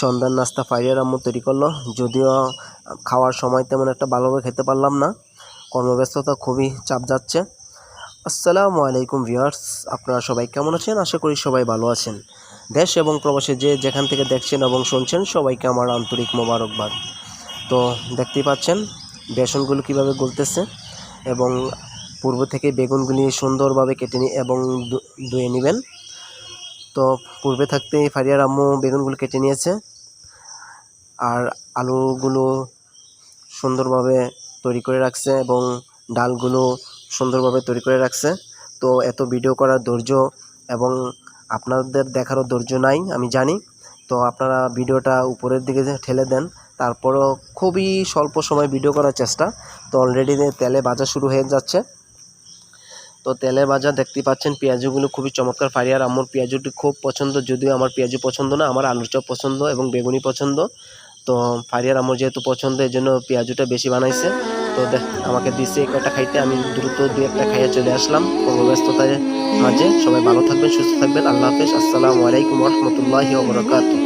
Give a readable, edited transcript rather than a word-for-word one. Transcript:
সন্ধ্যার নাস্তা ফারিয়ার আম্মু তৈরি করলো। যদিও খাওয়ার সময় তেমন একটা ভালোভাবে খেতে পারলাম না, কর্মব্যস্ততা খুবই চাপ যাচ্ছে। আসসালামু আলাইকুম ভিউয়ার্স, আপনারা সবাই কেমন আছেন? আশা করি সবাই ভালো আছেন। দেশ এবং প্রবাসে যে যেখান থেকে দেখছেন এবং শুনছেন সবাইকে আমার আন্তরিক মোবারকবাদ। তো দেখতেই পাচ্ছেন বেসনগুলো কীভাবে গলতেছে এবং পূর্ব থেকে বেগুনগুলি সুন্দরভাবে কেটে এবং ধুয়ে নেবেন। তো পূর্বে থাকতেই ফারিয়ার আম্মু বেগুনগুলো কেটে নিয়েছে আর আলুগুলো সুন্দরভাবে তৈরি করে রাখছে এবং ডালগুলো সুন্দরভাবে তৈরি করে রাখছে। তো এত ভিডিও করার ধৈর্য এবং আপনাদের দেখারও ধৈর্য নাই আমি জানি। তো আপনারা ভিডিওটা উপরের দিকে ঠেলে দেন, তারপরও খুবই স্বল্প সময় ভিডিও করার চেষ্টা। তো অলরেডি তেলে ভাজা শুরু হয়ে যাচ্ছে। তো তেলে ভাজা দেখতেই পাচ্ছেন পেঁয়াজুগুলো খুবই চমৎকার। ফারিয়ার আম্মুর পেঁয়াজুটি খুব পছন্দ, যদিও আমার পেঁয়াজু পছন্দ না, আমার আলুর চপ পছন্দ এবং বেগুনি পছন্দ। তো ফারিয়ার আম্মুর যেহেতু পছন্দ এই জন্য পেঁয়াজুটা বেশি বানাইছে। তো আমাকে দিচ্ছে এই কটা খাইতে, আমি দ্রুত 2-1টা খাইয়ে চলে আসলাম কর্মব্যস্ততার মাঝে। সবাই ভালো থাকবেন, সুস্থ থাকবেন। আল্লাহ হাফেজ। আসসালামু আলাইকুম ওয়া রাহমাতুল্লাহি ওয়া বারাকাতুহু।